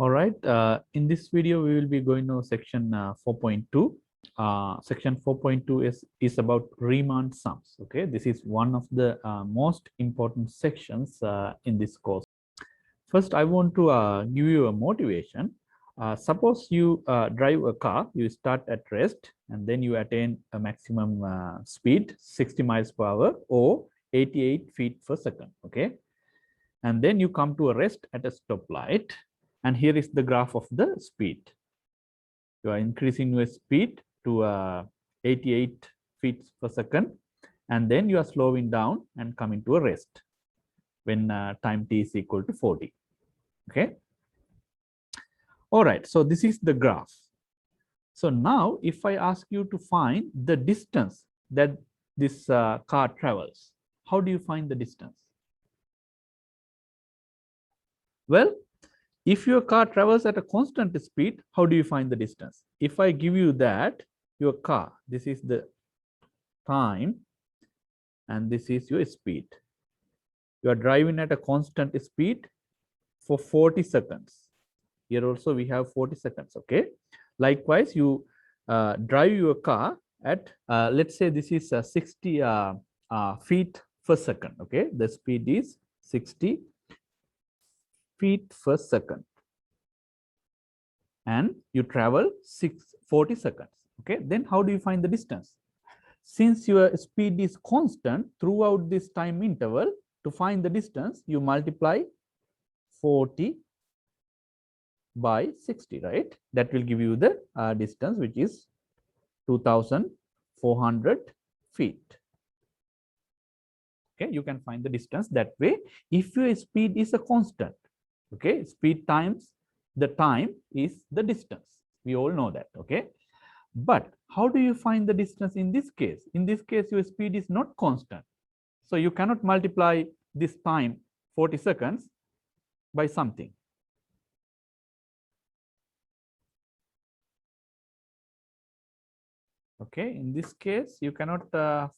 All right. In this video, we will be going to section 4.2. Section 4.2 is about Riemann sums. Okay, this is one of the most important sections in this course. First, I want to give you a motivation. Suppose you drive a car, you start at rest, and then you attain a maximum speed 60 miles per hour or 88 feet per second. Okay, and then you come to a rest at a stoplight. And here is the graph of the speed. You are increasing your speed to 88 feet per second, and then you are slowing down and coming to a rest when time t is equal to 40. Okay. All right. So this is the graph. So now, if I ask you to find the distance that this car travels, how do you find the distance? Well, if your car travels at a constant speed, how do you find the distance? If I give you that, your car, this is the time, and this is your speed. You are driving at a constant speed for 40 seconds. Here also we have 40 seconds, okay? Likewise, you drive your car at, let's say this is 60 feet per second, okay? The speed is 60 feet per second, and you travel 40 seconds. Okay, then how do you find the distance? Since your speed is constant throughout this time interval, to find the distance, you multiply 40 by 60, right? That will give you the distance, which is 2,400 feet. Okay, you can find the distance that way if your speed is a constant. Okay, speed times the time is the distance. We all know that. Okay, but how do you find the distance in this case? In this case, your speed is not constant. So you cannot multiply this time 40 seconds by something. Okay, in this case, you cannot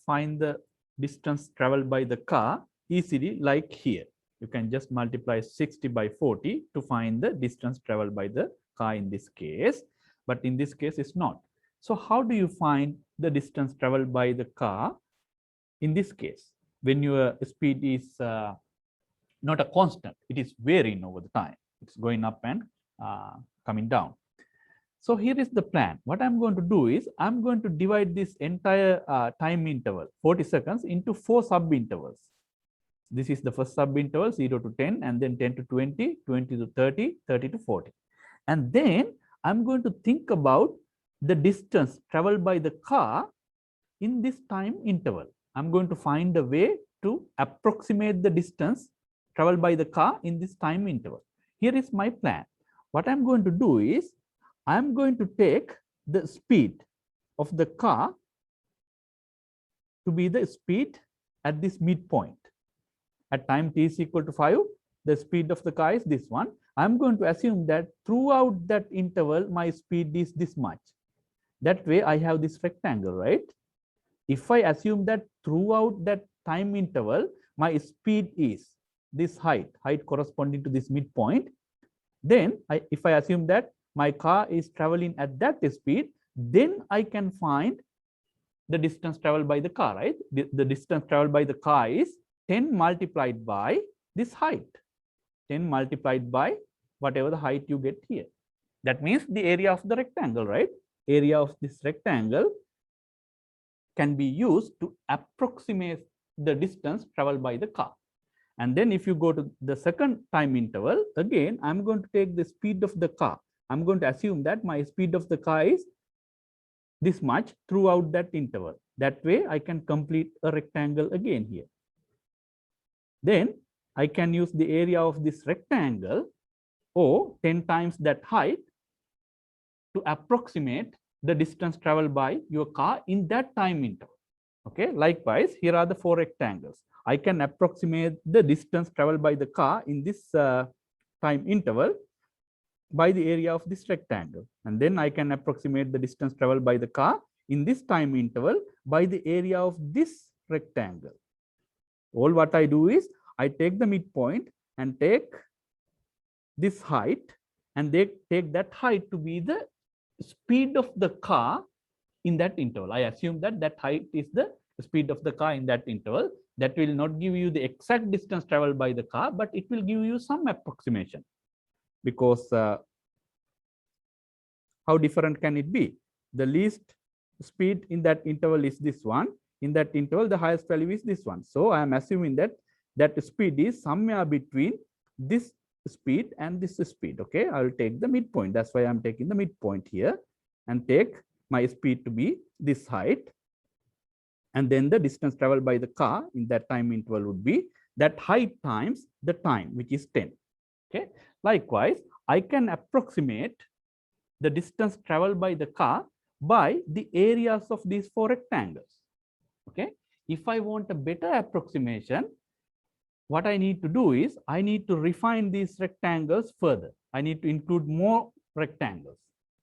find the distance traveled by the car easily like here. You can just multiply 60 by 40 to find the distance traveled by the car in this case, but in this case it's not. So how do you find the distance traveled by the car in this case when your speed is not a constant? It is varying over the time. It's going up and coming down. So here is the plan. What I'm going to do is I'm going to divide this entire time interval 40 seconds into 4 sub intervals. This is the first sub interval 0 to 10, and then 10 to 20, 20 to 30, 30 to 40. And then I'm going to think about the distance traveled by the car in this time interval. I'm going to find a way to approximate the distance traveled by the car in this time interval. Here is my plan. What I'm going to do is I'm going to take the speed of the car to be the speed at this midpoint. At time t is equal to 5, the speed of the car is this one. I'm going to assume that throughout that interval, my speed is this much. That way I have this rectangle, right? If I assume that throughout that time interval, my speed is this height corresponding to this midpoint, then if I assume that my car is traveling at that speed, then I can find the distance traveled by the car, right? The distance traveled by the car is 10 multiplied by this height, 10 multiplied by whatever the height you get here. That means the area of the rectangle, right? Area of this rectangle can be used to approximate the distance traveled by the car. And then if you go to the second time interval, again, I'm going to take the speed of the car. I'm going to assume that my speed of the car is this much throughout that interval. That way I can complete a rectangle again here. Then I can use the area of this rectangle, or 10 times that height, to approximate the distance traveled by your car in that time interval. Okay, likewise, here are the 4 rectangles. I can approximate the distance traveled by the car in this time interval by the area of this rectangle. And then I can approximate the distance traveled by the car in this time interval by the area of this rectangle. All what I do is I take the midpoint and take this height and they take that height to be the speed of the car in that interval. I assume that that height is the speed of the car in that interval. That will not give you the exact distance traveled by the car, but it will give you some approximation, because how different can it be? The least speed in that interval is this one. In that interval, the highest value is this one. So I am assuming that that speed is somewhere between this speed and this speed. Okay, I will take the midpoint. That's why I'm taking the midpoint here and take my speed to be this height. And then the distance traveled by the car in that time interval would be that height times the time, which is 10. Okay, likewise, I can approximate the distance traveled by the car by the areas of these 4 rectangles. Okay, if I want a better approximation, what I need to do is I need to refine these rectangles further. I need to include more rectangles.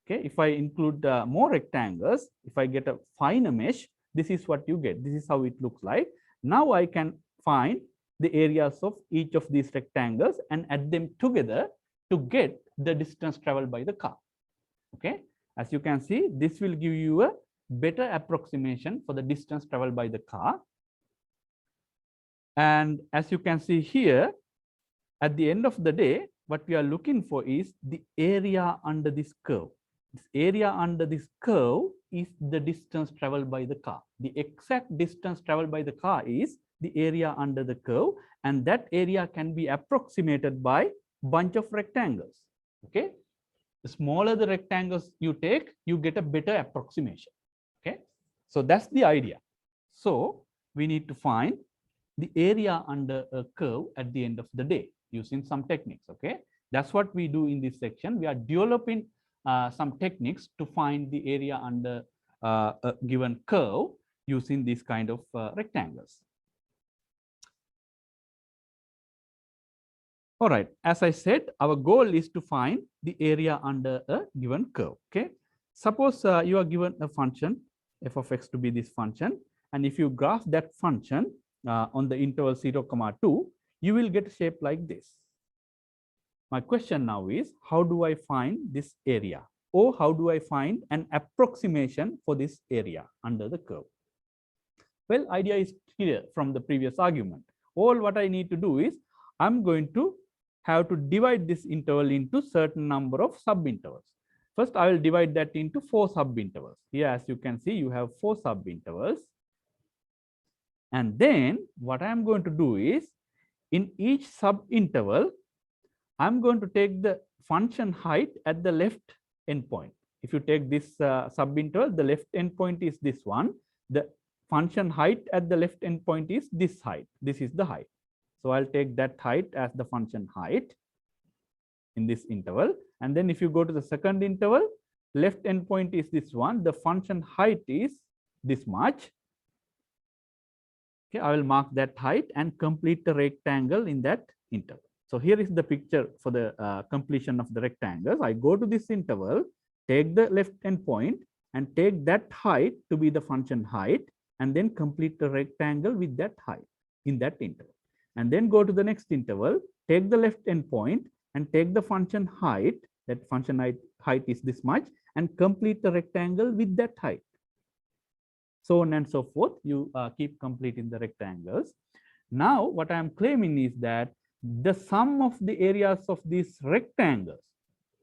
Okay, if I include more rectangles, if I get a finer mesh, this is what you get. This is how it looks like. Now I can find the areas of each of these rectangles and add them together to get the distance traveled by the car. Okay, as you can see, this will give you a better approximation for the distance traveled by the car. And as you can see here, at the end of the day, what we are looking for is the area under this curve. This area under this curve is the distance traveled by the car. The exact distance traveled by the car is the area under the curve, and that area can be approximated by a bunch of rectangles. Okay, the smaller the rectangles you take, you get a better approximation. Okay, so that's the idea. So we need to find the area under a curve at the end of the day using some techniques. Okay, that's what we do in this section. We are developing some techniques to find the area under a given curve using these kind of rectangles. All right, as I said, our goal is to find the area under a given curve. Okay, suppose you are given a function f of x to be this function, and if you graph that function on the interval 0, 2, you will get a shape like this. My question now is, how do I find this area, or how do I find an approximation for this area under the curve? Well, idea is clear from the previous argument. All what I need to do is I'm going to have to divide this interval into certain number of subintervals. First, I will divide that into 4 subintervals. Here, as you can see, you have 4 subintervals. And then what I'm going to do is, in each subinterval, I'm going to take the function height at the left endpoint. If you take this subinterval, the left endpoint is this one. The function height at the left endpoint is this height. This is the height. So I'll take that height as the function height in this interval. And then if you go to the second interval, left endpoint is this one. The function height is this much. Okay, I will mark that height and complete the rectangle in that interval. So here is the picture for the completion of the rectangles. I go to this interval, take the left endpoint and take that height to be the function height, and then complete the rectangle with that height in that interval. And then go to the next interval, take the left endpoint and take the function height, that function height is this much, and complete the rectangle with that height. So on and so forth, you keep completing the rectangles. Now, what I am claiming is that the sum of the areas of these rectangles,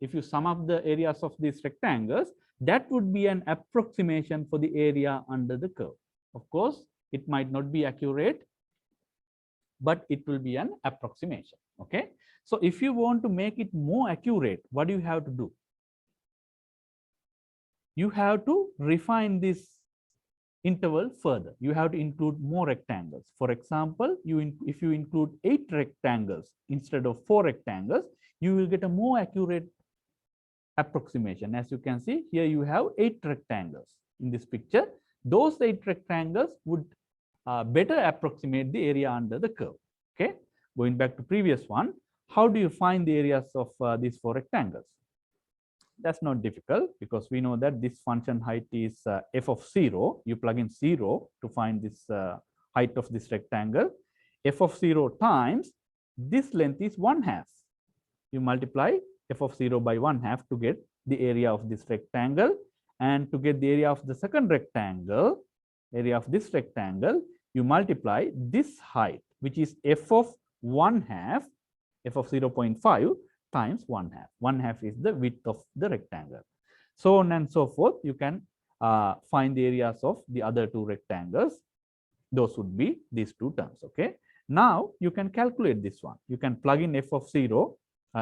if you sum up the areas of these rectangles, that would be an approximation for the area under the curve. Of course, it might not be accurate, but it will be an approximation. Okay, so if you want to make it more accurate, what do you have to do? You have to refine this interval further. You have to include more rectangles. For example, if you include 8 rectangles instead of 4 rectangles, you will get a more accurate approximation. As you can see here, you have 8 rectangles in this picture. Those 8 rectangles would better approximate the area under the curve. Okay, going back to previous one, how do you find the areas of these 4 rectangles? That's not difficult, because we know that this function height is f of 0. You plug in 0 to find this height of this rectangle. F of 0 times this length is 1/2. You multiply f of 0 by 1/2 to get the area of this rectangle. And to get the area of the second rectangle, you multiply this height, which is f of 1/2, f of 0.5 times 1/2. 1/2 is the width of the rectangle. So on and so forth, you can find the areas of the other two rectangles. Those would be these two terms. Okay. Now you can calculate this one. You can plug in f of 0,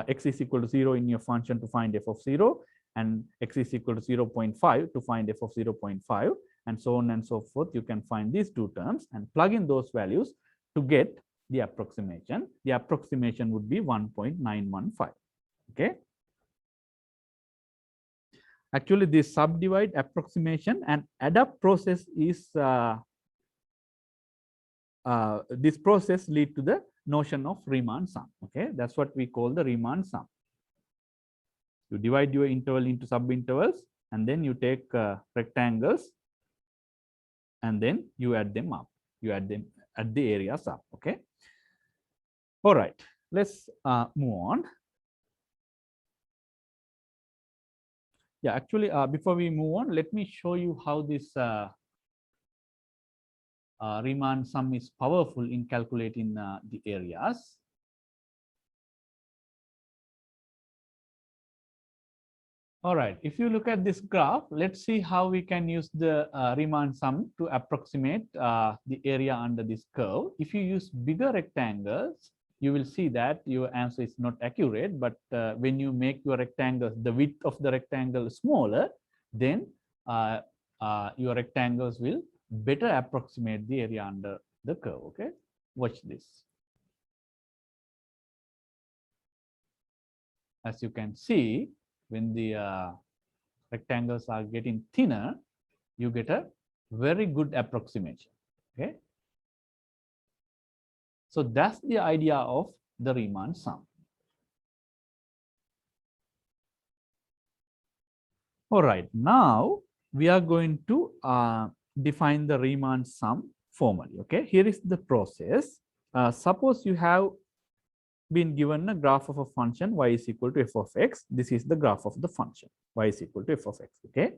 x is equal to 0 in your function to find f of 0, and x is equal to 0.5 to find f of 0.5, and so on and so forth. You can find these two terms and plug in those values to get the approximation. The approximation would be 1.915. Okay. Actually, this subdivide, approximation, and add up process is this process lead to the notion of Riemann sum. Okay, that's what we call the Riemann sum. You divide your interval into subintervals, and then you take rectangles, and then you add them up. You add the areas up. Okay. All right. Let's move on. Yeah, actually, before we move on, let me show you how this Riemann sum is powerful in calculating the areas. All right, if you look at this graph, let's see how we can use the Riemann sum to approximate the area under this curve. If you use bigger rectangles, you will see that your answer is not accurate, but when you make your rectangles, the width of the rectangle smaller, then your rectangles will better approximate the area under the curve. Okay, watch this. As you can see, when the rectangles are getting thinner, you get a very good approximation. Okay, so that's the idea of the Riemann sum. All right, now we are going to define the Riemann sum formally. Okay, here is the process. Suppose you have been given a graph of a function y is equal to f of x. This is the graph of the function y is equal to f of x. Okay,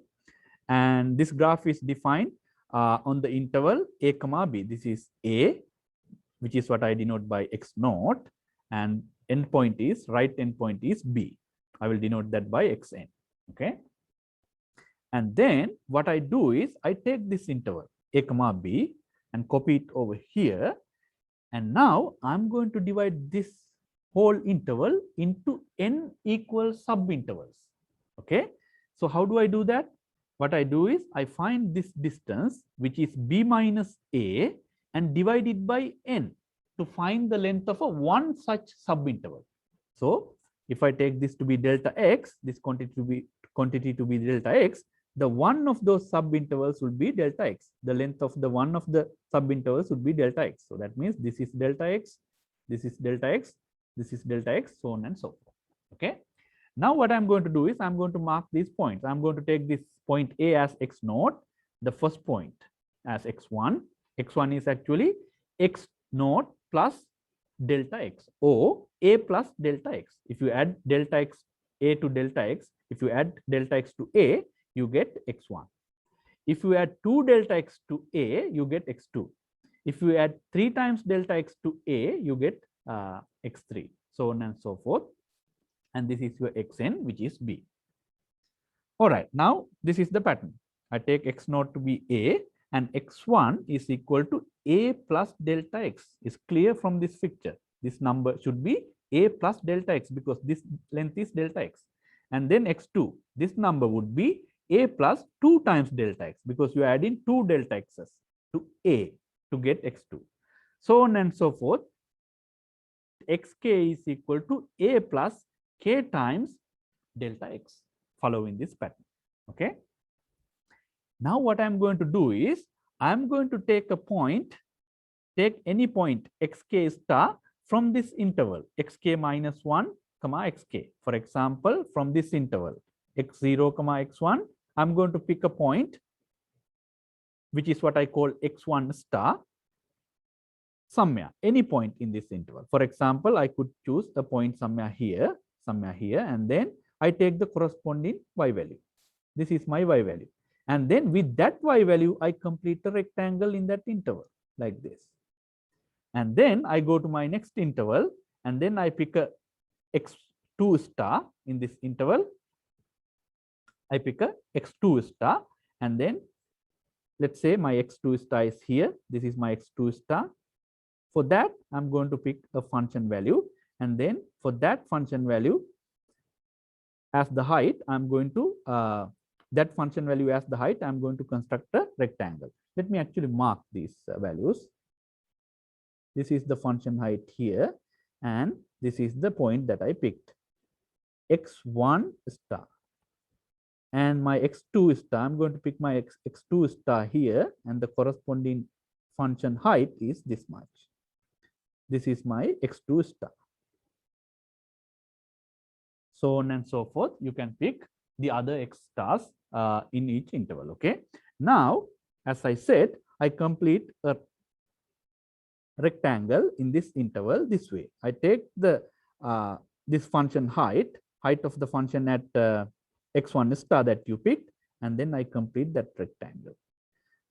and this graph is defined on the interval a comma b. This is a, which is what I denote by x naught, and endpoint is right endpoint is b. I will denote that by xn. Okay, and then what I do is I take this interval a comma b and copy it over here, and now I'm going to divide this whole interval into n equal subintervals. Okay, so how do I do that? What I do is I find this distance, which is b minus a, and divide it by n to find the length of a one such subinterval. So if I take this to be delta x, this quantity to be delta x, the one of those subintervals will be delta x. The length of the one of the subintervals would be delta x. So that means this is delta x, this is delta x, this is delta x, so on and so forth. Okay. Now what I'm going to do is I'm going to mark these points. I'm going to take this point A as x naught, the first point as x1. x1 is actually x naught plus delta x, or a plus delta x. If you add delta x, a to delta x, if you add delta x to a, you get x1. If you add 2 delta x to a, you get x2. If you add 3 times delta x to a, you get x3, so on and so forth. And this is your xn, which is b. All right, now this is the pattern. I take x naught to be a, and x1 is equal to a plus delta x. Is clear from this picture. This number should be a plus delta x because this length is delta x. And then x2, this number would be a plus 2 times delta x because you add in 2 delta x's to a to get x2. So on and so forth. Xk is equal to a plus k times delta x, following this pattern. Okay. Now what I'm going to do is I'm going to take a point, take any point xk star from this interval xk minus 1 comma xk. For example, from this interval x0 comma x1, I'm going to pick a point which is what I call x1 star somewhere, any point in this interval. For example, I could choose a point somewhere here, somewhere here, and then I take the corresponding y value. This is my y value. And then with that y value, I complete the rectangle in that interval like this. And then I go to my next interval, and then I pick a x2 star in this interval. I pick a x2 star, and then let's say my x2 star is here. This is my x2 star. For that, I'm going to pick a function value, and then for that function value as the height, I'm going to that function value as the height, I'm going to construct a rectangle. Let me actually mark these values. This is the function height here, and this is the point that I picked, x1 star. And my x2 star, I'm going to pick my x2 star here, and the corresponding function height is this much. This is my x2 star. So on and so forth. You can pick the other x stars in each interval. Okay. Now, as I said, I complete a rectangle in this interval this way. I take the this function height of the function at x1 star that you picked, and then I complete that rectangle.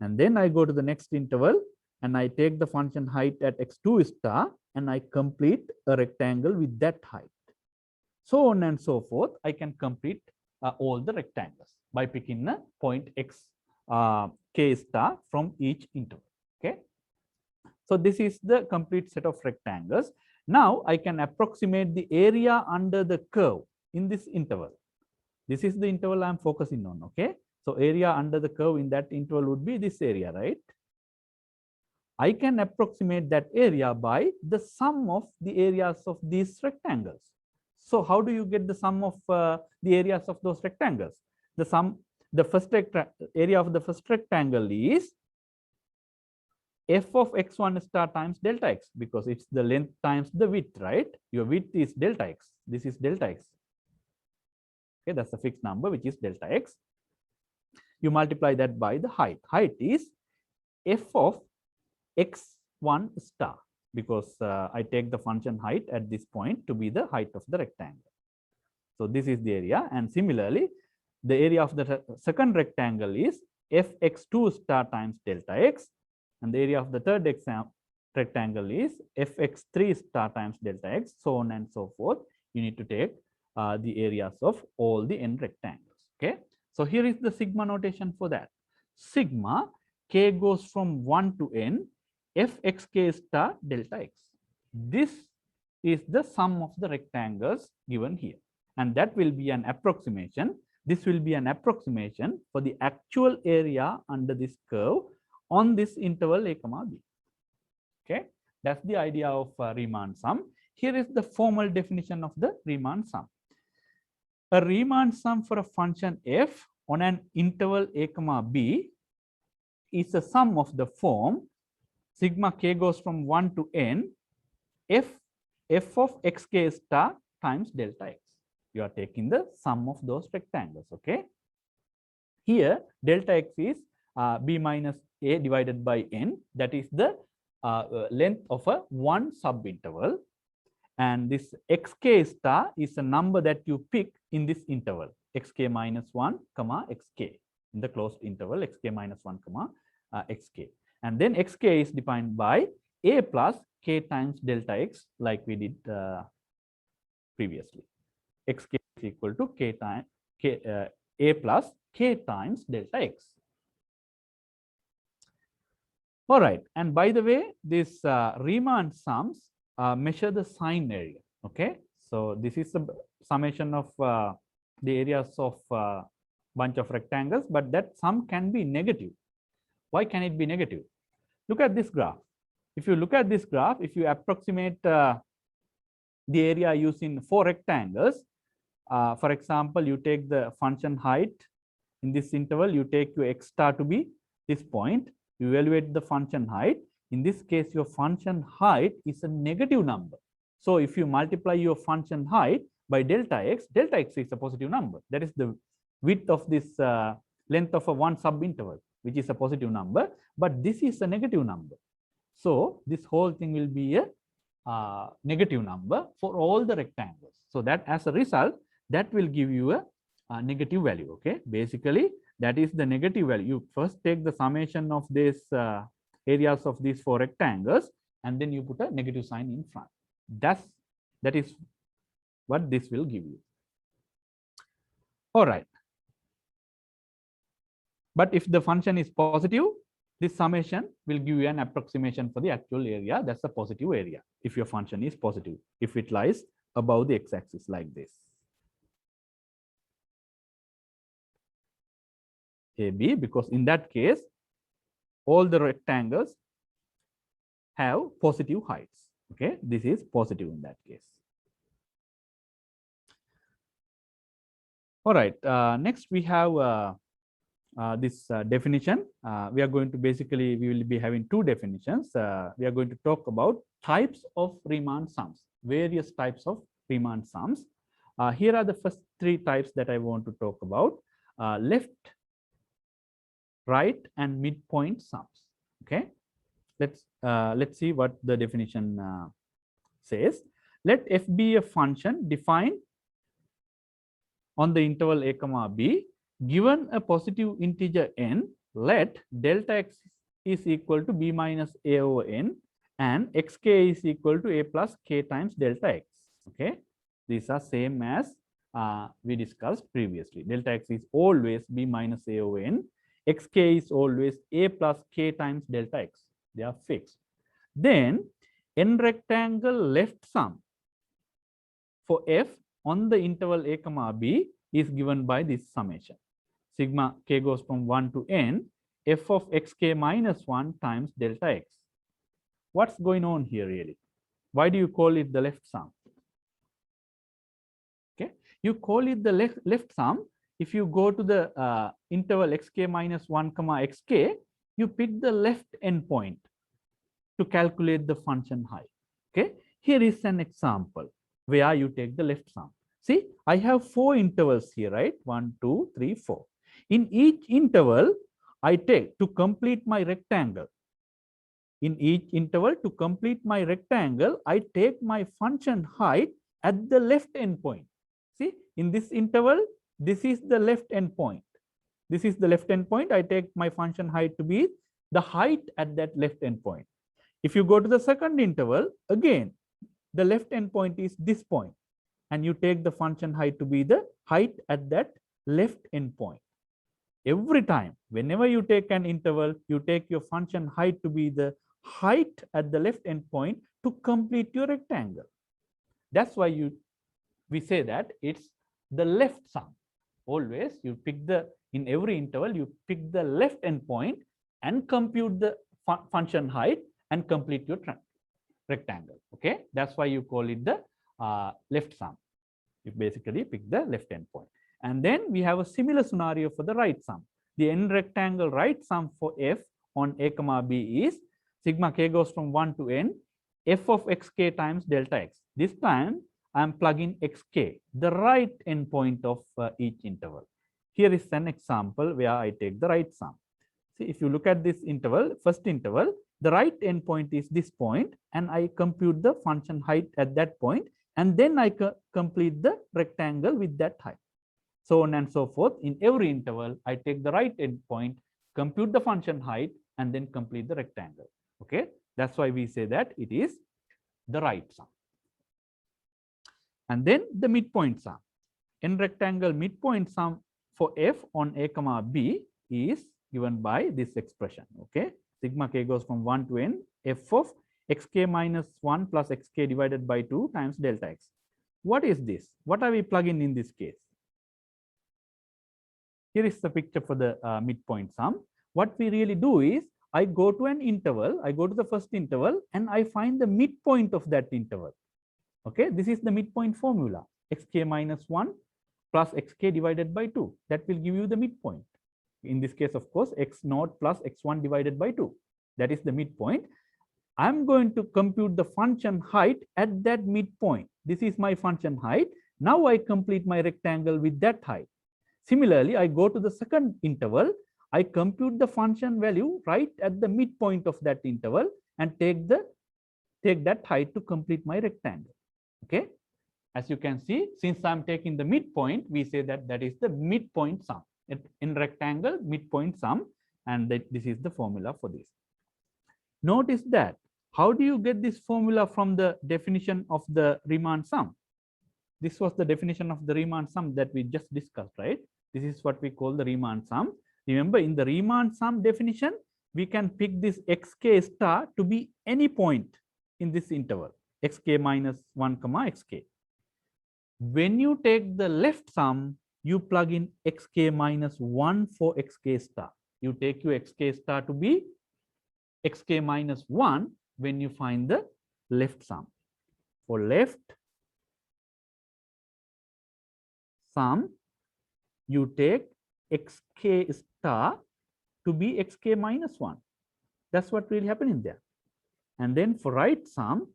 And then I go to the next interval, and I take the function height at x2 star, and I complete a rectangle with that height. So on and so forth. I can complete all the rectangles by picking a point x k star from each interval. Okay. So this is the complete set of rectangles. Now I can approximate the area under the curve in this interval. This is the interval I'm focusing on. Okay. So area under the curve in that interval would be this area, right? I can approximate that area by the sum of the areas of these rectangles. So how do you get the sum of the areas of those rectangles? The first area of the first rectangle is f of x1 star times delta x, because it's the length times the width, right? Your width is delta x. This is delta x. Okay, that's a fixed number, which is delta x. You multiply that by the height. Height is f of x1 star, because I take the function height at this point to be the height of the rectangle. So this is the area. And similarly, the area of the second rectangle is fx2 star times delta x. And the area of the third rectangle is fx3 star times delta x, so on and so forth. You need to take the areas of all the n rectangles. Okay. So here is the sigma notation for that. Sigma k goes from 1 to n fxk star delta x. This is the sum of the rectangles given here, and that will be an approximation. This will be an approximation for the actual area under this curve on this interval a comma b. Okay, that's the idea of Riemann sum. Here is the formal definition of the Riemann sum. A Riemann sum for a function f on an interval a comma b is a sum of the form sigma k goes from 1 to n f of xk star times delta x. You are taking the sum of those rectangles. Okay. Here delta x is b minus a divided by n. That is the length of a one subinterval. And this xk star is a number that you pick in this interval, xk minus 1 comma xk, in the closed interval xk minus 1 comma xk. And then xk is defined by a plus k times delta x, like we did previously. Xk is equal to k times a plus k times delta x. All right. And by the way, this Riemann sums measure the sign area. Okay. So this is a summation of the areas of bunch of rectangles, but that sum can be negative. Why can it be negative? Look at this graph. If you look at this graph, if you approximate the area using 4 rectangles, for example, you take the function height in this interval, you take your x star to be this point, you evaluate the function height. In this case, your function height is a negative number. So if you multiply your function height by delta x is a positive number. That is the width of this length of a one subinterval, which is a positive number, but this is a negative number. So this whole thing will be a negative number for all the rectangles. So that as a result, that will give you a negative value. Okay, basically that is the negative value. You first take the summation of this areas of these 4 rectangles, and then you put a negative sign in front. That is what this will give you. All right. But if the function is positive, this summation will give you an approximation for the actual area. That's a positive area if your function is positive, if it lies above the x-axis like this. AB, because in that case, all the rectangles have positive heights. Okay, this is positive in that case. All right, next we have this definition. We are going to we will be having 2 definitions. We are going to talk about types of Riemann sums, various types of Riemann sums. Here are the first 3 types that I want to talk about: left, right, and midpoint sums. Okay, let's see what the definition says. Let f be a function defined on the interval a comma b. Given a positive integer n, let delta x is equal to b minus a over n, and xk is equal to a plus k times delta x. Okay, these are same as we discussed previously. Delta x is always b minus a over n. Xk is always a plus k times delta x. They are fixed. Then n rectangle left sum for f on the interval a comma b is given by this summation. Sigma k goes from 1 to n, f of xk minus 1 times delta x. What's going on here really? Why do you call it the left sum? Okay, you call it the left sum. If you go to the interval xk minus 1 comma xk, you pick the left endpoint to calculate the function height. Okay, here is an example where you take the left sum. See, I have 4 intervals here, right? 1, 2, 3, 4. In each interval, I take to complete my rectangle. In each interval, to complete my rectangle, I take my function height at the left endpoint. See, in this interval, this is the left endpoint. This is the left endpoint. I take my function height to be the height at that left endpoint. If you go to the second interval, again, the left endpoint is this point, and you take the function height to be the height at that left endpoint. Every time, whenever you take an interval, you take your function height to be the height at the left endpoint to complete your rectangle. That's why we say that it's the left sum. Always you pick in every interval, you pick the left endpoint and compute the function height and complete your rectangle. Okay, that's why you call it the left sum. You basically pick the left endpoint. And then we have a similar scenario for the right sum. The n rectangle right sum for f on a comma b is sigma k goes from 1 to n, f of xk times delta x. This time I am plugging xk, the right endpoint of each interval. Here is an example where I take the right sum. See, if you look at this interval, first interval, the right endpoint is this point, and I compute the function height at that point, and then I complete the rectangle with that height. So on and so forth. In every interval, I take the right endpoint, compute the function height, and then complete the rectangle. Okay, that's why we say that it is the right sum. And then the midpoint sum. N rectangle midpoint sum for f on a comma b is given by this expression. Okay, sigma k goes from 1 to n, f of xk minus 1 plus xk divided by 2 times delta x. What is this? What are we plugging in this case? Here is the picture for the midpoint sum. What we really do is, I go to an interval, I go to the first interval, and I find the midpoint of that interval. Okay, this is the midpoint formula, xk minus 1 plus xk divided by 2. That will give you the midpoint. In this case, of course, x naught plus x1 divided by 2. That is the midpoint. I'm going to compute the function height at that midpoint. This is my function height. Now I complete my rectangle with that height. Similarly, I go to the second interval, I compute the function value right at the midpoint of that interval and take take that height to complete my rectangle. Okay. As you can see, since I'm taking the midpoint, we say that that is the midpoint sum. In rectangle, midpoint sum, and that this is the formula for this. Notice that, how do you get this formula from the definition of the Riemann sum? This was the definition of the Riemann sum that we just discussed, right? This is what we call the Riemann sum. Remember, in the Riemann sum definition, we can pick this xk star to be any point in this interval, xk minus 1 comma xk. When you take the left sum, you plug in xk minus 1 for xk star. You take your xk star to be xk minus 1 when you find the left sum. For left sum, you take xk star to be xk minus 1. That's what really happening there. And then for right sum,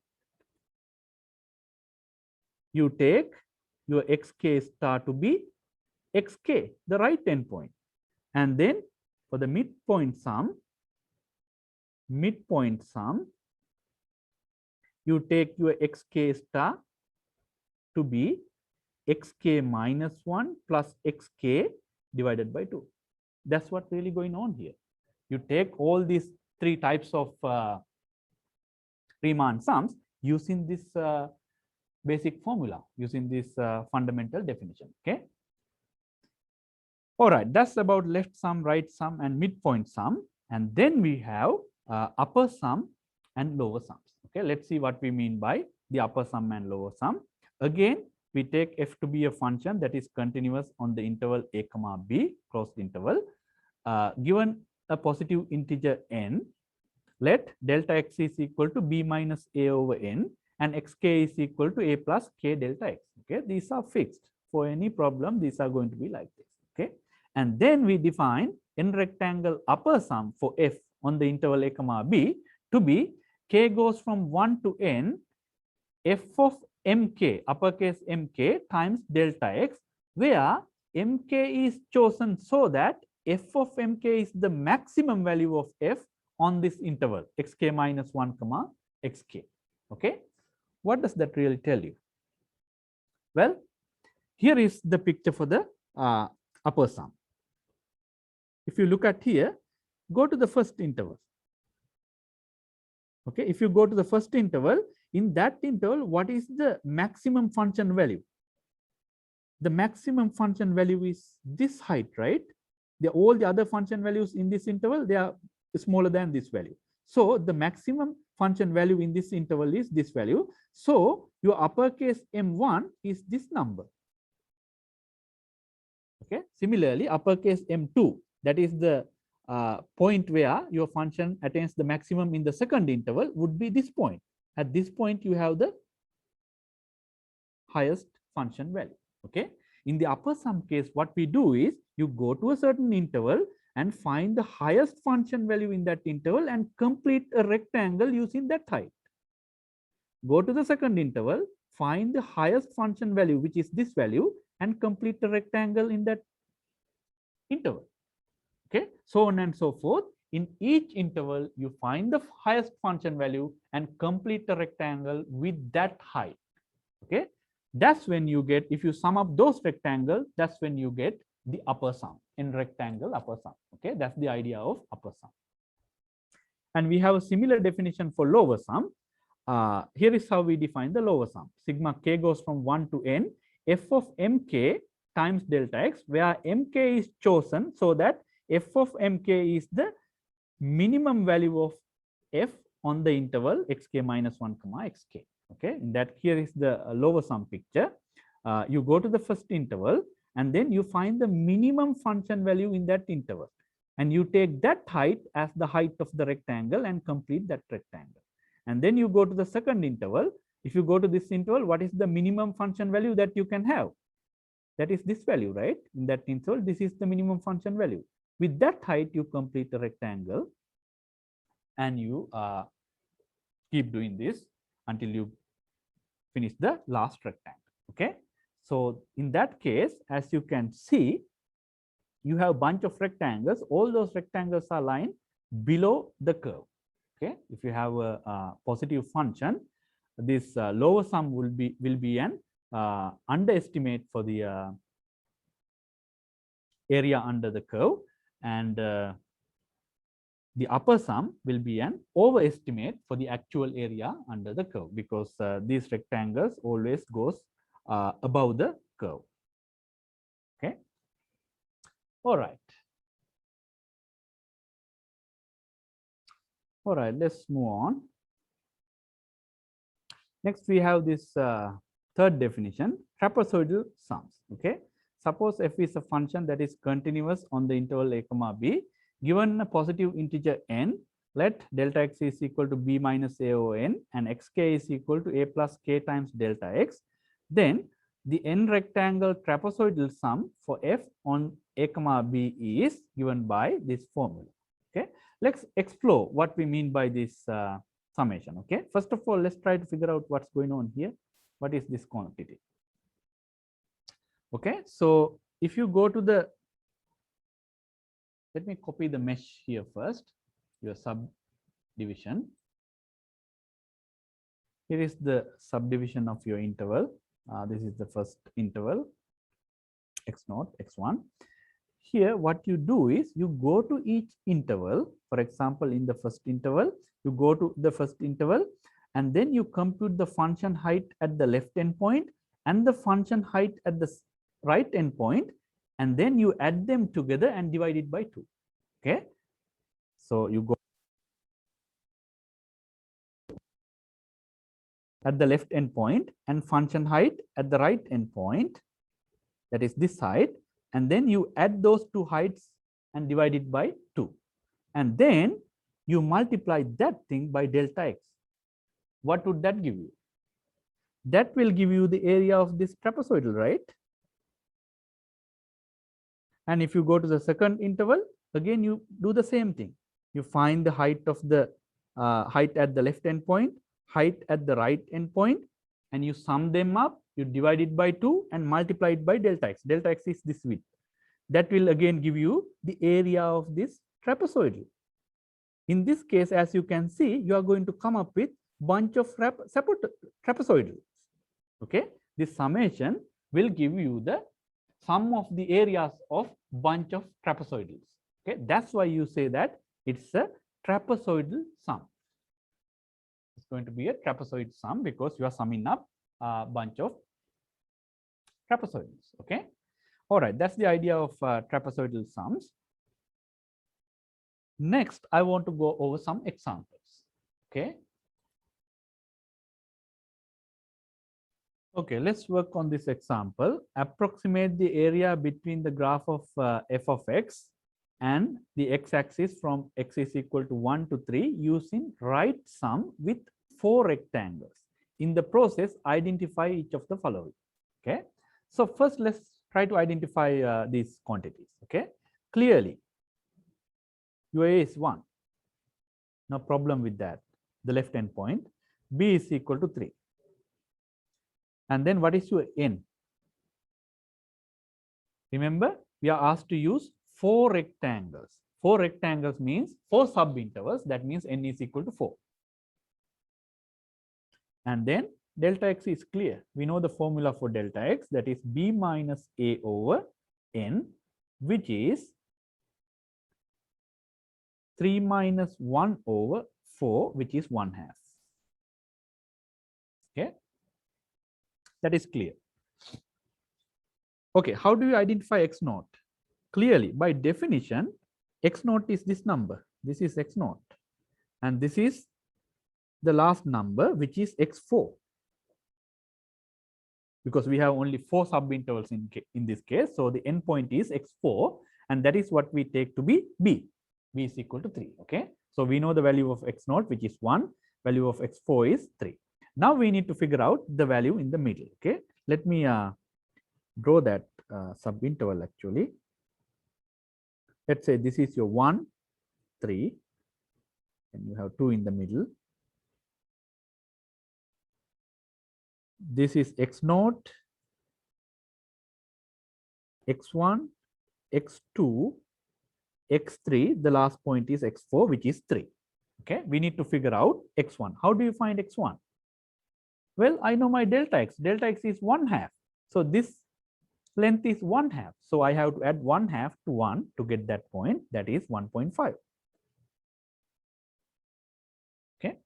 you take your xk star to be xk, the right endpoint. And then for the midpoint sum, you take your xk star to be xk minus 1 plus xk divided by 2. That's what really going on here. You take all these three types of Riemann sums using this basic formula, using this fundamental definition. Okay. All right, that's about left sum, right sum, and midpoint sum. And then we have upper sum and lower sums. Okay, let's see what we mean by the upper sum and lower sum. Again, we take f to be a function that is continuous on the interval a comma b, closed interval. Given a positive integer n, let delta x is equal to b minus a over n, and xk is equal to a plus k delta x. Okay, these are fixed. For any problem, these are going to be like this. Okay, and then we define in rectangle upper sum for f on the interval a comma b to be k goes from 1 to n f of mk, uppercase mk times delta x, where mk is chosen so that f of mk is the maximum value of f on this interval xk minus 1 comma xk. Okay, what does that really tell you? Well, here is the picture for the upper sum. If you look at here, go to the first interval. Okay, if you go to the first interval, in that interval, what is the maximum function value? The maximum function value is this height, right? All the other function values in this interval, they are smaller than this value. So the maximum function value in this interval is this value. So your uppercase M1 is this number. Okay. Similarly, uppercase M2, that is the point where your function attains the maximum in the second interval, would be this point. At this point, you have the highest function value. Okay. In the upper sum case, what we do is you go to a certain interval and find the highest function value in that interval and complete a rectangle using that height. Go to the second interval, find the highest function value, which is this value, and complete the rectangle in that interval. Okay, so on and so forth. In each interval, you find the highest function value and complete the rectangle with that height. Okay, that's when you get, if you sum up those rectangles, that's when you get the upper sum in rectangle upper sum. Okay, that's the idea of upper sum. And we have a similar definition for lower sum. Here is how we define the lower sum. Sigma k goes from 1 to n, f of mk times delta x, where mk is chosen so that f of mk is the minimum value of f on the interval xk minus 1 comma xk. Okay, in that, here is the lower sum picture. You go to the first interval and then you find the minimum function value in that interval, and you take that height as the height of the rectangle and complete that rectangle. And then you go to the second interval. If you go to this interval, what is the minimum function value that you can have? That is this value, right? In that interval, this is the minimum function value. With that height, you complete the rectangle, and you keep doing this until you finish the last rectangle. Okay, so in that case, as you can see, you have a bunch of rectangles. All those rectangles are lying below the curve. Okay, if you have a positive function, this lower sum will be an underestimate for the area under the curve, and the upper sum will be an overestimate for the actual area under the curve, because these rectangles always goes above the curve. Okay. All right. All right, let's move on. Next, we have this third definition, trapezoidal sums. Okay. Suppose f is a function that is continuous on the interval a comma b. Given a positive integer n, let delta x is equal to b minus a over n and xk is equal to a plus k times delta x. Then the n rectangle trapezoidal sum for f on a comma b is given by this formula. Okay. Let's explore what we mean by this summation. Okay, first of all, let's try to figure out what's going on here. What is this quantity? Okay, so if you go to the, let me copy the mesh here first, your subdivision. Here is the subdivision of your interval. This is the first interval, x0, x1. Here, what you do is you go to each interval. For example, in the first interval, you go to the first interval, and then you compute the function height at the left endpoint and the function height at the right endpoint, and then you add them together and divide it by 2. Okay, so you go at the left endpoint and function height at the right endpoint, that is this side, and then you add those two heights and divide it by 2, and then you multiply that thing by delta x. What would that give you? That will give you the area of this trapezoidal, right? And if you go to the second interval, again you do the same thing. You find the height of the height at the left endpoint, height at the right endpoint, and you sum them up. You divide it by 2 and multiply it by delta x. Delta x is this width. That will again give you the area of this trapezoidal. In this case, as you can see, you are going to come up with bunch of trapezoidals. Okay, this summation will give you the sum of the areas of bunch of trapezoidals. Okay, that's why you say that it's a trapezoidal sum. It's going to be a trapezoid sum because you are summing up a bunch of trapezoidals. Okay, all right, that's the idea of trapezoidal sums. Next, I want to go over some examples. Okay. Okay, let's work on this example. Approximate the area between the graph of f of x and the x-axis from x is equal to 1 to 3 using right sum with 4 rectangles. In the process, identify each of the following. Okay, so first let's try to identify these quantities. Okay, clearly your a is 1, no problem with that, the left end point. B is equal to 3. And then what is your n? Remember, we are asked to use 4 rectangles. 4 rectangles means 4 subintervals. That means n is equal to 4. And then delta x is clear. We know the formula for delta x, that is b minus a over n, which is 3 minus 1 over 4, which is 1/2. Okay, that is clear. Okay, how do you identify x0? Clearly, by definition, x0 is this number. This is x0. And this is the last number, which is x4. Because we have only 4 subintervals in this case. So the endpoint is x4, and that is what we take to be b. B is equal to 3. Okay, so we know the value of x0, which is 1. Value of x4 is 3. Now we need to figure out the value in the middle. Okay, let me draw that subinterval actually. Let's say this is your 1, 3, and you have 2 in the middle. This is x0, x1, x2, x3. The last point is x4, which is 3. Okay, we need to figure out x1. How do you find x1? Well, I know my delta x. Delta x is 1/2. So this length is 1/2. So I have to add 1/2 to 1 to get that point. That is 1.5. Okay,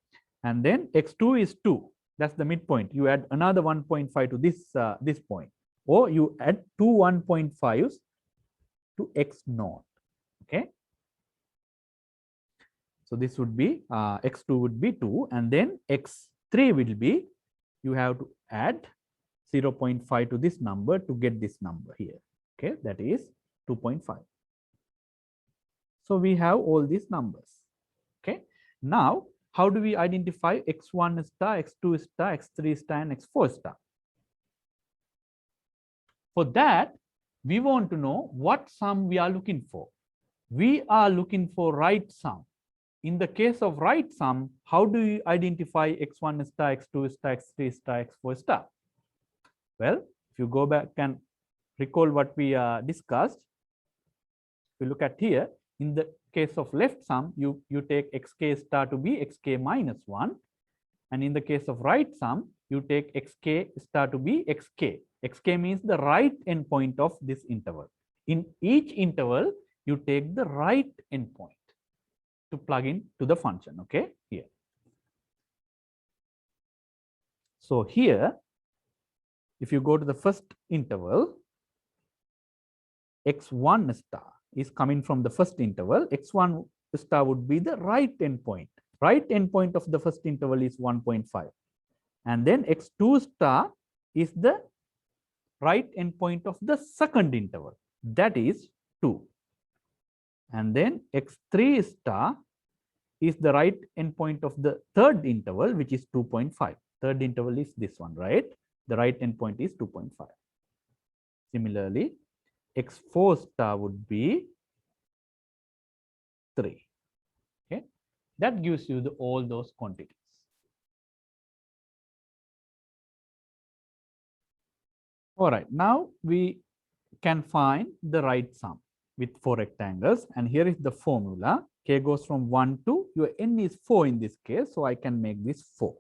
and then x2 is 2. That's the midpoint. You add another 1.5 to this point, or you add two 1.5s to x0. Okay, so this would be x2 would be 2, and then x3 will be, you have to add 0.5 to this number to get this number here. Okay, that is 2.5. So we have all these numbers. Okay, now how do we identify x1 star, x2 star, x3 star, and x4 star? For that, we want to know what sum we are looking for. We are looking for right sum. In the case of right sum, how do you identify x1 star, x2 star, x3 star, x4 star? Well, if you go back and recall what we discussed, if you look at here, in the case of left sum, you take xk star to be xk minus 1. And in the case of right sum, you take xk star to be xk. Xk means the right endpoint of this interval. In each interval, you take the right endpoint to plug in to the function. Okay, here. So here, if you go to the first interval, x1 star is coming from the first interval. X1 star would be the right endpoint. Right endpoint of the first interval is 1.5. And then x2 star is the right endpoint of the second interval. That is 2. And then x3 star is the right endpoint of the third interval, which is 2.5. Third interval is this one, right? The right endpoint is 2.5. Similarly, x4 star would be 3. Okay, that gives you all those quantities. All right, now we can find the right sum with 4 rectangles, and here is the formula. K goes from 1 to, your n is 4 in this case, so I can make this 4.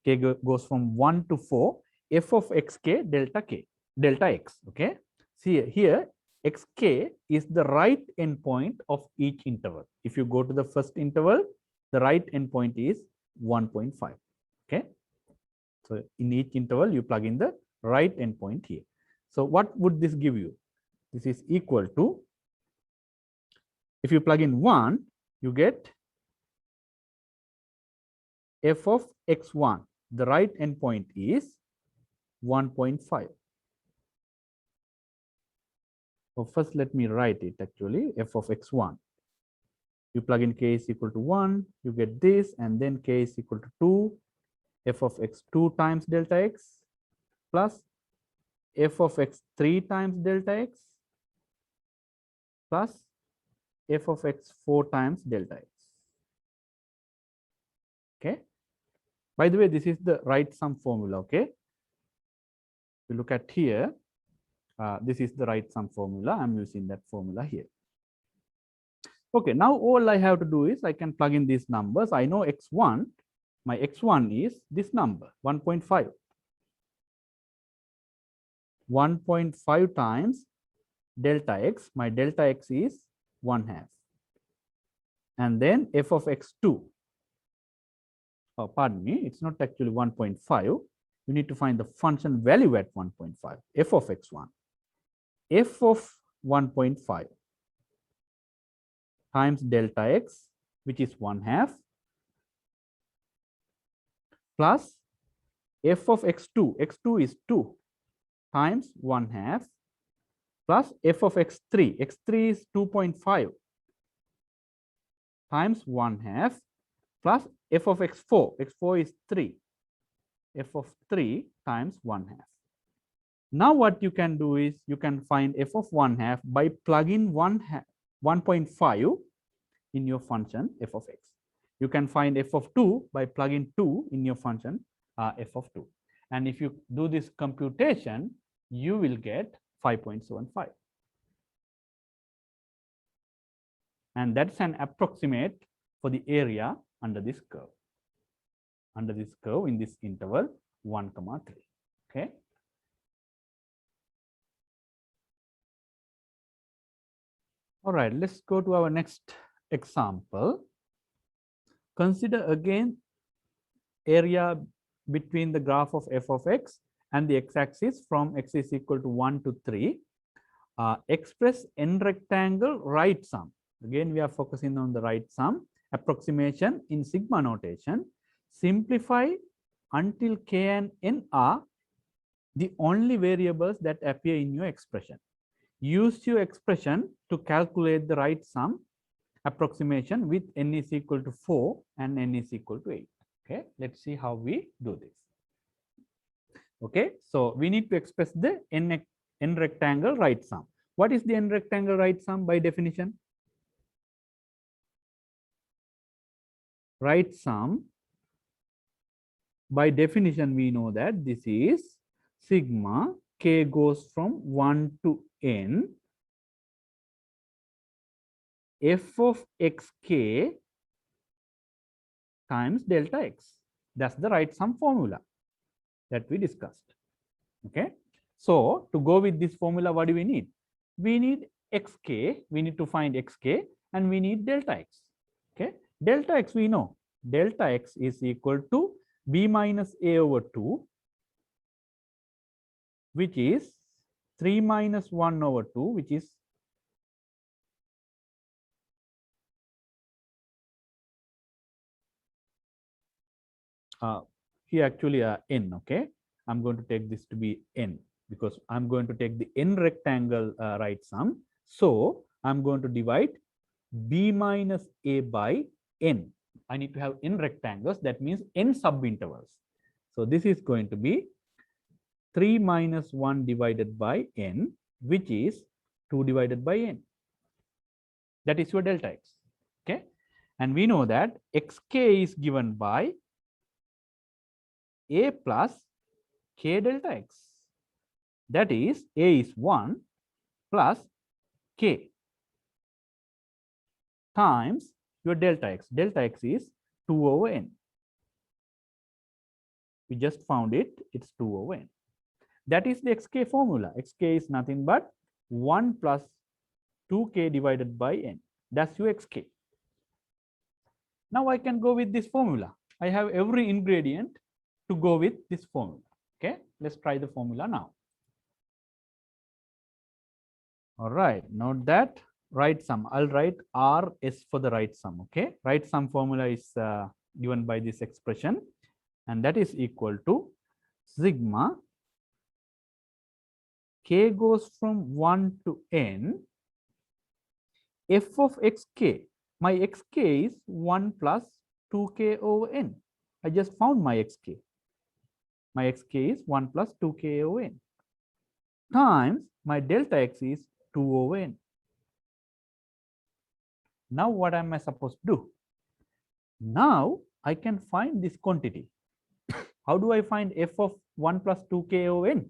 K goes from 1 to 4, f of xk delta x. Okay, see here, xk is the right endpoint of each interval. If you go to the first interval, the right endpoint is 1.5. Okay, so in each interval, you plug in the right endpoint here. So what would this give you? This is equal to, if you plug in 1, you get f of x1. The right endpoint is 1.5. So first, let me write it actually, f of x1. You plug in k is equal to 1, you get this, and then k is equal to 2, f of x2 times delta x plus f of x3 times delta x plus f of x4 times delta x. Okay. By the way, this is the right sum formula. Okay. If you look at here, this is the right sum formula. I'm using that formula here. Okay. Now all I have to do is I can plug in these numbers. I know x1. My x1 is this number, 1.5. 1.5 times delta x. My delta x is 1/2. And then f of x2. Oh, pardon me, it's not actually 1.5. You need to find the function value at 1.5, f of x1. F of 1.5 times delta x, which is 1/2, plus f of x2. X2 is 2 times 1/2 plus f of x3. X3 is 2.5 times 1/2 plus f of x4. X4 is 3. F of 3 times 1/2. Now what you can do is you can find f of 1/2 by plugging 1.5 in your function f of x. You can find f of 2 by plugging 2 in your function f of 2. And if you do this computation, you will get 5.75. And that's an approximate for the area under this curve. Under this curve in this interval 1, 3. Okay. All right, let's go to our next example. Consider again area between the graph of f of x and the x-axis from x is equal to 1 to 3. Express n rectangle right sum. Again, we are focusing on the right sum approximation in sigma notation. Simplify until k and n are the only variables that appear in your expression. Use your expression to calculate the right sum approximation with n is equal to 4 and n is equal to 8. Okay, let's see how we do this. Okay, so we need to express the n rectangle right sum. What is the n rectangle right sum by definition? Right sum, by definition, we know that this is sigma k goes from 1 to n f of xk times delta x. That's the right sum formula that we discussed. Okay, so to go with this formula, what do we need? We need xk, we need to find xk, and we need delta x. Okay, delta x we know, delta x is equal to b minus a over 2, which is 3 minus 1 over 2, which is here actually n. Okay, I'm going to take this to be n because I'm going to take the n rectangle right sum. So I'm going to divide b minus a by n. I need to have n rectangles, that means n subintervals. So this is going to be 3 minus 1 divided by n, which is 2 divided by n. That is your delta x. Okay, and we know that xk is given by a plus k delta x. That is a is 1 plus k times your delta x. Delta x is 2 over n. We just found it, it's 2 over n. That is the xk formula. Xk is nothing but 1 plus 2k divided by n. That's your xk. Now I can go with this formula. I have every ingredient to go with this formula. Okay, let's try the formula now. All right, note that right sum. I'll write RS for the right sum. Okay, right sum formula is given by this expression, and that is equal to sigma k goes from 1 to n f of xk. My xk is 1 plus 2k over n. I just found my xk. My xk is 1 plus 2k over n times my delta x is 2 over n. Now what am I supposed to do? Now I can find this quantity. How do I find f of 1 plus 2k over n?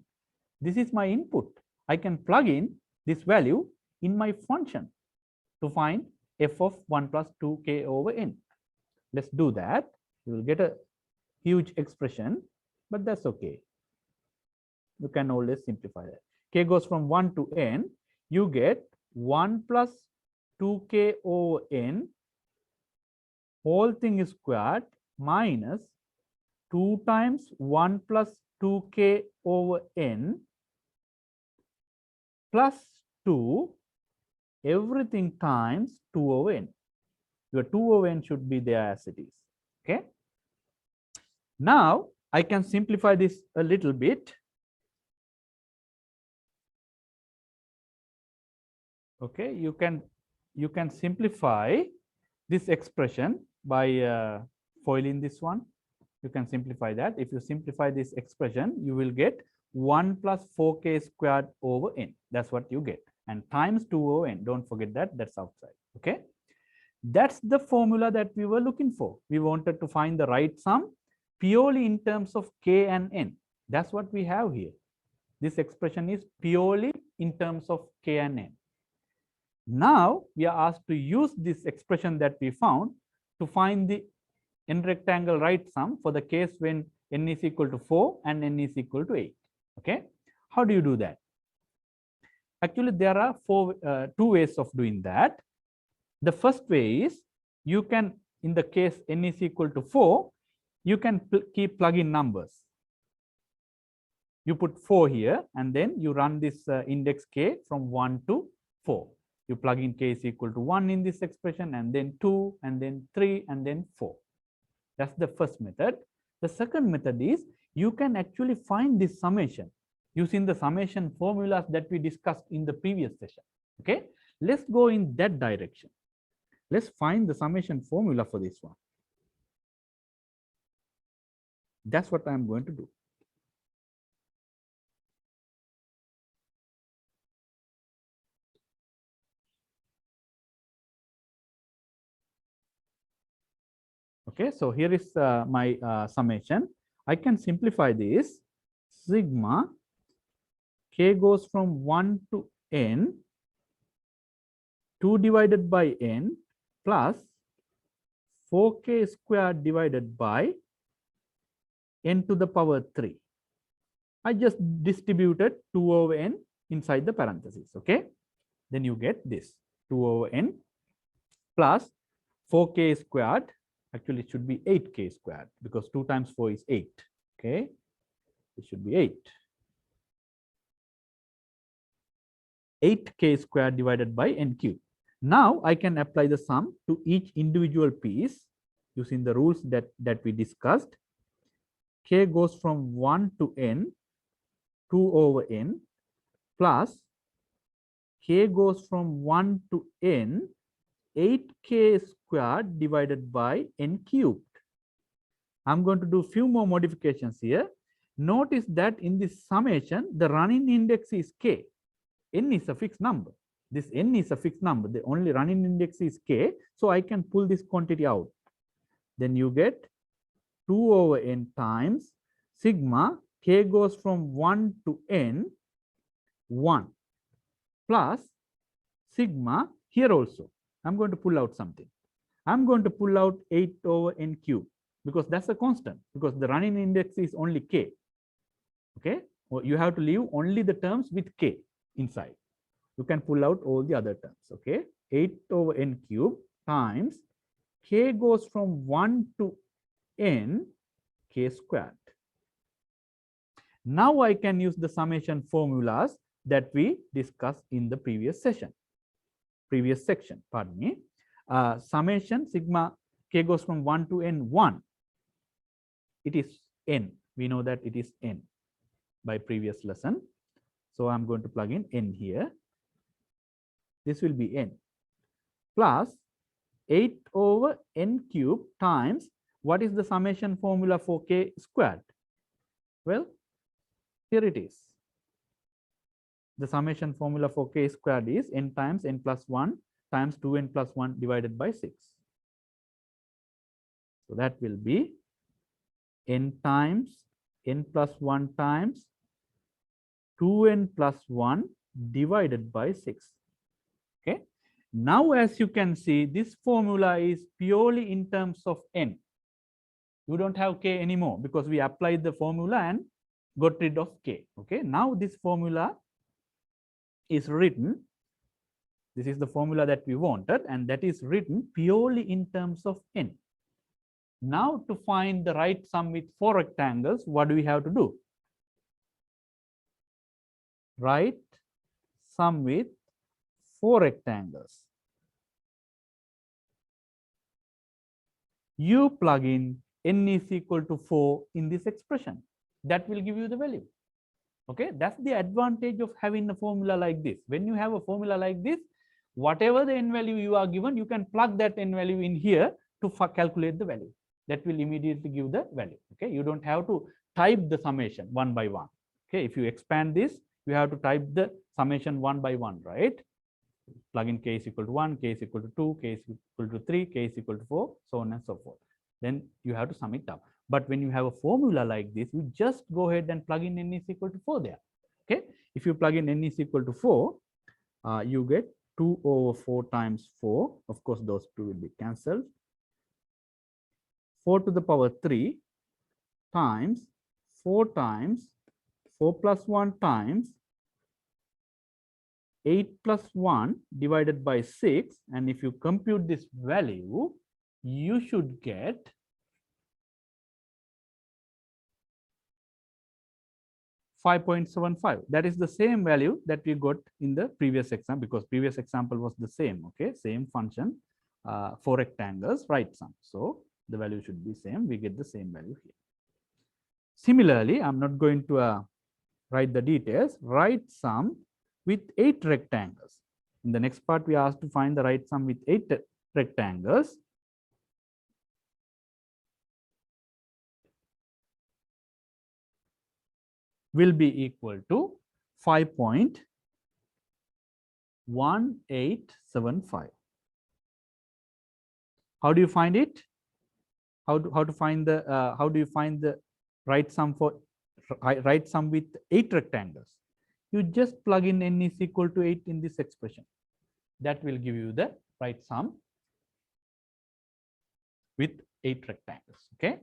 This is my input. I can plug in this value in my function to find f of 1 plus 2k over n. Let's do that. You will get a huge expression, but that's okay. You can always simplify that. K goes from 1 to n. You get 1 plus 2k over n whole thing is squared minus 2 times 1 plus 2k over n plus 2 everything times 2 over n. Your 2 over n should be there as it is. Okay. Now I can simplify this a little bit. Okay, you can simplify this expression by foiling this one. You can simplify that. If you simplify this expression, you will get 1 plus 4k squared over n. That's what you get. And times 2 over n. Don't forget that. That's outside. Okay. That's the formula that we were looking for. We wanted to find the right sum purely in terms of k and n. That's what we have here. This expression is purely in terms of k and n. Now we are asked to use this expression that we found to find the n rectangle right sum for the case when n is equal to 4 and n is equal to 8. Okay, how do you do that? Actually, there are two ways of doing that. The first way is you can, in the case n is equal to 4, you can keep plugging numbers. You put 4 here and then you run this index k from 1 to 4. You plug in k is equal to 1 in this expression, and then 2, and then 3, and then 4. That's the first method. The second method is you can actually find this summation using the summation formulas that we discussed in the previous session. Okay, let's go in that direction. Let's find the summation formula for this one. That's what I'm going to do. Okay, so here is my summation. I can simplify this. Sigma k goes from 1 to n, 2 divided by n plus 4k squared divided by n to the power 3. I just distributed 2 over n inside the parentheses. Okay, then you get this 2 over n plus 4k squared. Actually, it should be 8k squared because 2 times 4 is 8. Okay, it should be 8. 8k squared divided by n cubed. Now I can apply the sum to each individual piece using the rules that we discussed. K goes from 1 to n, 2 over n, plus k goes from 1 to n, 8k squared divided by n cubed. I'm going to do a few more modifications here. Notice that in this summation, the running index is k. N is a fixed number. This n is a fixed number. The only running index is k. So I can pull this quantity out. Then you get 2 over n times sigma k goes from 1 to n, 1, plus sigma here also. I'm going to pull out something. I'm going to pull out 8 over n cubed because that's a constant, because the running index is only k. Okay, well, you have to leave only the terms with k inside. You can pull out all the other terms. Okay, 8 over n cubed times k goes from 1 to n, k squared. Now I can use the summation formulas that we discussed in the previous section. Pardon me. Summation sigma k goes from 1 to n, 1. It is n. We know that it is n by previous lesson. So I'm going to plug in n here. This will be n plus 8 over n cubed times, what is the summation formula for k squared? Well, here it is. The summation formula for k squared is n times n plus 1 times 2n plus 1 divided by 6. So that will be n times n plus 1 times 2n plus 1 divided by 6. Okay. Now, as you can see, this formula is purely in terms of n. You don't have k anymore because we applied the formula and got rid of k. Okay. Now this formula is written. This is the formula that we wanted, and that is written purely in terms of n. Now, to find the right sum with 4 rectangles, what do we have to do? Right sum with 4 rectangles. You plug in n is equal to 4 in this expression. That will give you the value. Okay, that's the advantage of having a formula like this. When you have a formula like this, whatever the n value you are given, you can plug that n value in here to calculate the value. That will immediately give the value. Okay, you don't have to type the summation one by one. Okay, if you expand this, you have to type the summation one by one, right? Plug in k is equal to 1, k is equal to 2, k is equal to 3, k is equal to 4, so on and so forth. Then you have to sum it up. But when you have a formula like this, you just go ahead and plug in n is equal to 4 there. Okay, if you plug in n is equal to 4, you get 2 over 4 times 4. Of course, those two will be cancelled. 4 to the power 3 times 4 times 4 plus 1 times 8 plus 1 divided by 6. And if you compute this value, you should get 5.75. That is the same value that we got in the previous example, because previous example was the same. Okay, same function, 4 rectangles, right sum. So the value should be same. We get the same value here. Similarly, I'm not going to write the details. Right sum with 8 rectangles. In the next part, we are asked to find the right sum with 8 rectangles. Will be equal to 5.1875. How do you find it? How do you find the right sum for right sum with 8 rectangles? You just plug in n is equal to 8 in this expression. That will give you the right sum with 8 rectangles. Okay.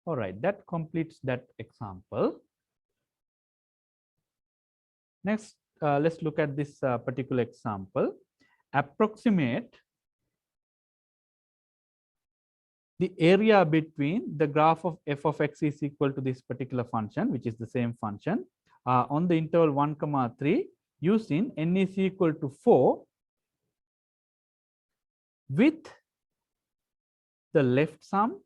All right, that completes that example. Next, let's look at this particular example. Approximate the area between the graph of f of x is equal to this particular function, which is the same function, on the interval 1, 3, using n is equal to 4 with the left sum,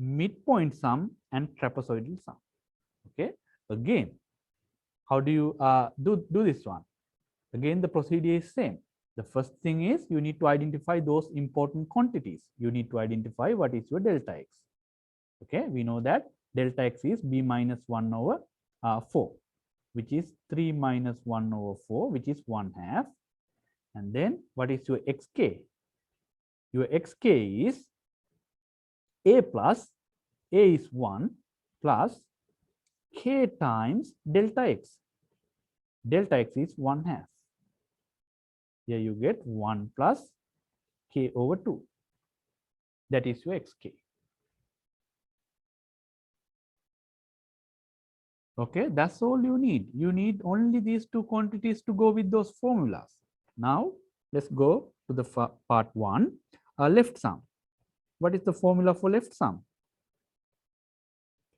midpoint sum, and trapezoidal sum. Okay. Again, how do you do this one? Again, the procedure is same. The first thing is you need to identify those important quantities. You need to identify what is your delta x. Okay, we know that delta x is b minus 1 over 4, which is 3 minus 1 over 4, which is 1/2. And then what is your xk? Your xk is a plus a is 1 plus k times delta x. Delta x is 1/2. Here you get 1 plus k over 2. That is your xk. Okay, that's all you need. You need only these two quantities to go with those formulas. Now, let's go to the part 1, left sum. What is the formula for left sum?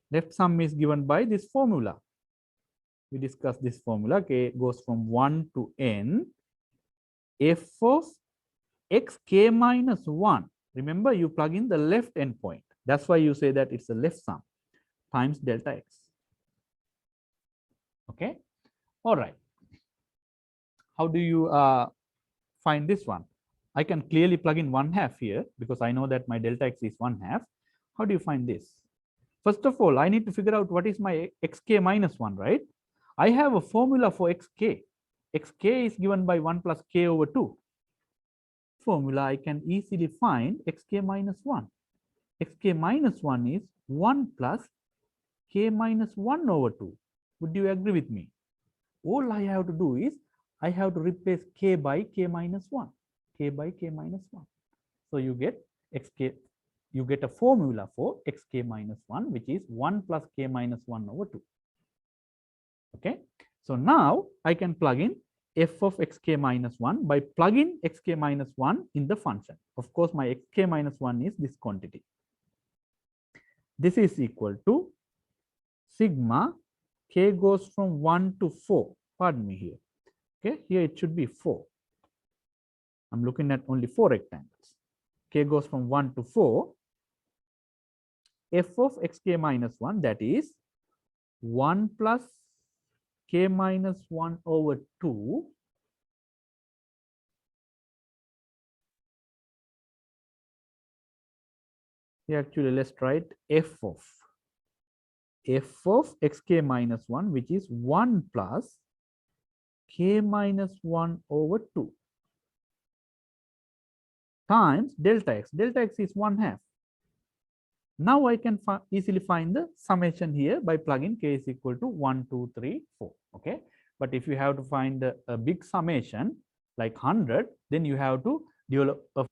Left sum is given by this formula. We discussed this formula. K goes from 1 to n f of xk minus 1. Remember, you plug in the left endpoint. That's why you say that it's a left sum times delta x. Okay. All right. How do you find this one? I can clearly plug in 1/2 here because I know that my delta x is 1/2. How do you find this? First of all, I need to figure out what is my xk minus 1, right? I have a formula for xk. Xk is given by 1 plus k over 2. Formula, I can easily find xk minus 1. Xk minus 1 is 1 plus k minus 1 over 2. Would you agree with me? All I have to do is I have to replace k by k minus 1. K by k minus 1. So you get xk, you get a formula for xk minus 1, which is 1 plus k minus 1 over 2. Okay. So now I can plug in f of xk minus 1 by plugging xk minus 1 in the function. Of course, my xk minus 1 is this quantity. This is equal to sigma k goes from 1 to 4. Pardon me here. Okay, here it should be 4. I'm looking at only 4 rectangles. K goes from 1 to 4. F of xk minus 1, that is 1 plus k minus 1 over 2 here actually let's write f of xk minus 1, which is 1 plus k minus 1 over 2 times delta x. Delta x is 1/2. Now I can easily find the summation here by plugging k is equal to 1, 2, 3, 4. Okay. But if you have to find a big summation like 100, then you have to develop a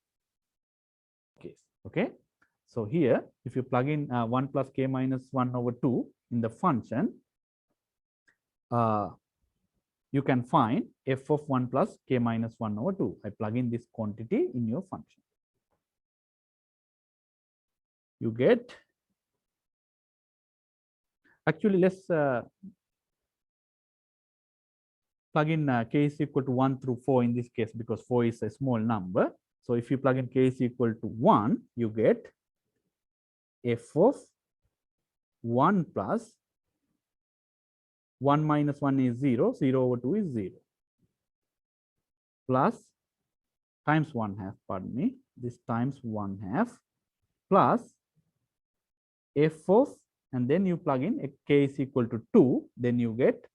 case. Okay. So here, if you plug in 1 plus k minus 1 over 2 in the function, you can find f of 1 plus k minus 1 over 2. I plug in this quantity in your function. You get, actually, let's plug in k is equal to 1 through 4 in this case, because 4 is a small number. So if you plug in k is equal to 1, you get f of 1 plus 1 minus 1 is 0, 0 over 2 is 0, plus times 1 half, pardon me, this times 1 half, plus f of, and then you plug in k is equal to 2, then you get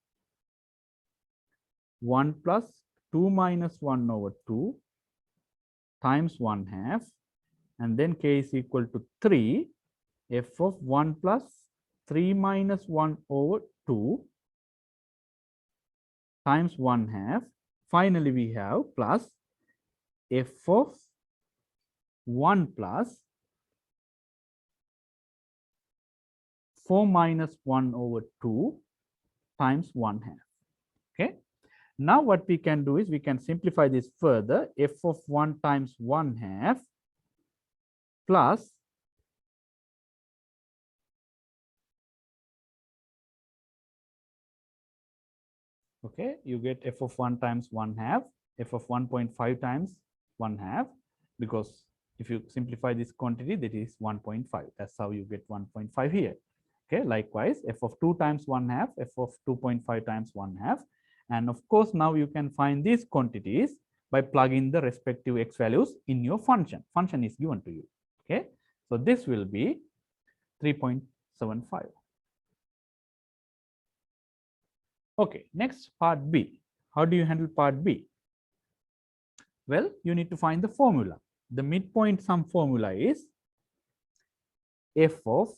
1 plus 2 minus 1 over 2 times 1 half, and then k is equal to 3, f of 1 plus 3 minus 1 over 2 times 1 half. Finally, we have plus f of 1 plus 4 minus 1 over 2 times 1 half. Okay. Now what we can do is we can simplify this further. F of 1 times 1 half plus okay, you get f of 1 times 1 half, f of 1.5 times 1 half, because if you simplify this quantity, that is 1.5. That's how you get 1.5 here. Okay, likewise, f of 2 times 1 half, f of 2.5 times 1 half. And of course, now you can find these quantities by plugging the respective x values in your function. Function is given to you. Okay, so this will be 3.75. Okay, next part B. How do you handle part B? Well, you need to find the formula. The midpoint sum formula is f of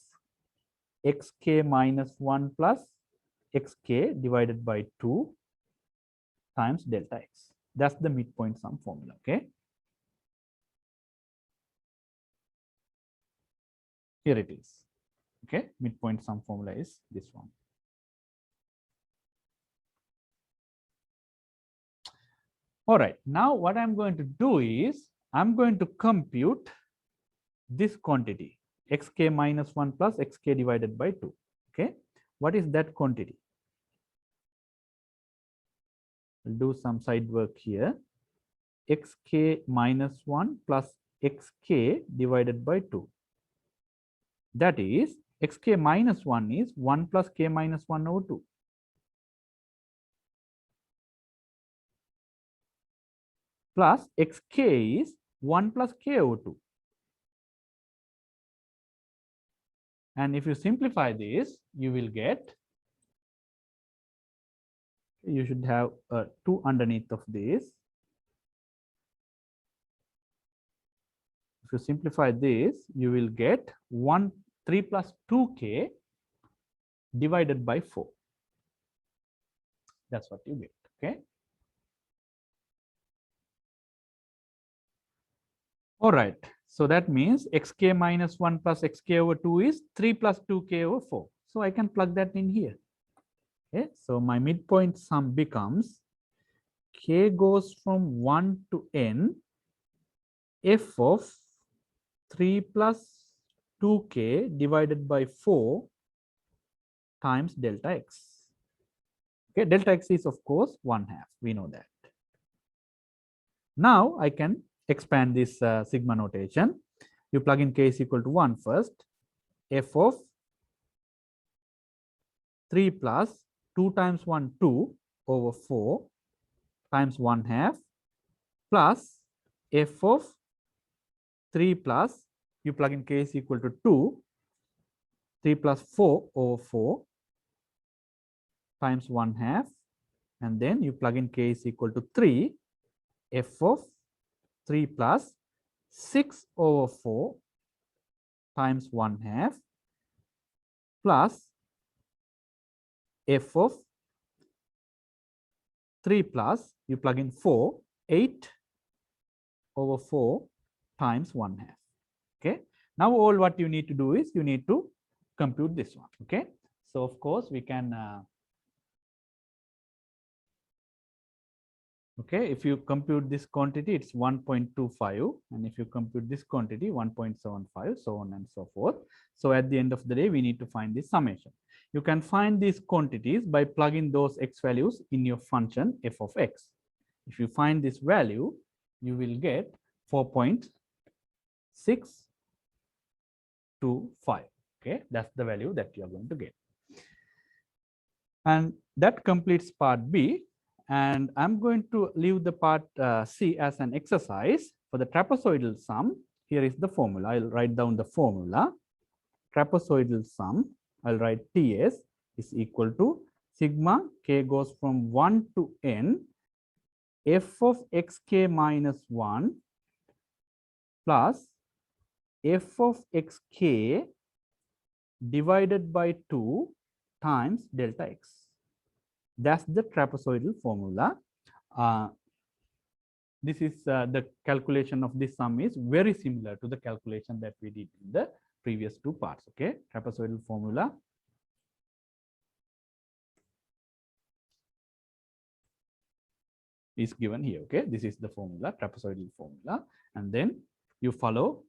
xk minus 1 plus xk divided by 2 times delta x. That's the midpoint sum formula. Okay. Here it is. Okay. Midpoint sum formula is this one. All right. Now what I'm going to do is I'm going to compute this quantity xk minus 1 plus xk divided by 2. Okay. What is that quantity? We'll do some side work here. Xk minus 1 plus xk divided by 2. That is, xk minus 1 is 1 plus k minus 1 over 2. Plus xk is 1 plus k over 2. And if you simplify this, you will get, you should have 2 underneath of this. If you simplify this, you will get 3 plus 2k divided by 4. That's what you get. Okay. All right. So that means xk minus 1 plus xk over 2 is 3 plus 2k over 4. So I can plug that in here. Okay. So my midpoint sum becomes k goes from 1 to n f of 3 plus 2k divided by 4 times delta x. Okay. Delta x is of course 1 half. We know that. Now I can expand this sigma notation. You plug in k is equal to 1 first. F of 3 plus 2 times 1, 2 over 4 times 1 half plus f of 3 plus, you plug in k is equal to 2, 3 plus 4 over 4 times 1 half, and then you plug in k is equal to 3, f of 3 plus 6 over 4 times 1 half plus f of 3 plus, you plug in 4, 8 over 4 times 1 half. Okay. Now all what you need to do is you need to compute this one. Okay, so of course we can okay, if you compute this quantity, it's 1.25, and if you compute this quantity, 1.75, so on and so forth. So at the end of the day, we need to find this summation. You can find these quantities by plugging those x values in your function f of x. If you find this value, you will get 4.625. Okay, that's the value that you are going to get. And that completes part B. And I'm going to leave the part C as an exercise for the trapezoidal sum. Here is the formula. I'll write down the formula. Trapezoidal sum, I'll write TS is equal to sigma k goes from 1 to n f of xk minus 1 plus f of xk divided by 2 times delta x. That's the trapezoidal formula. This is the calculation of this sum is very similar to the calculation that we did in the previous two parts. Okay, trapezoidal formula is given here. Okay, this is the formula, trapezoidal formula, and then you follow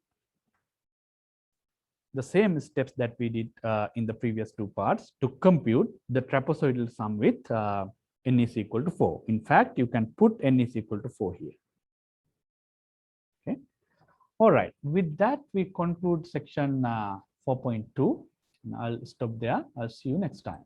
the same steps that we did in the previous two parts to compute the trapezoidal sum with n is equal to 4. In fact, you can put n is equal to 4 here. Okay. All right. With that, we conclude section 4.2. I'll stop there. I'll see you next time.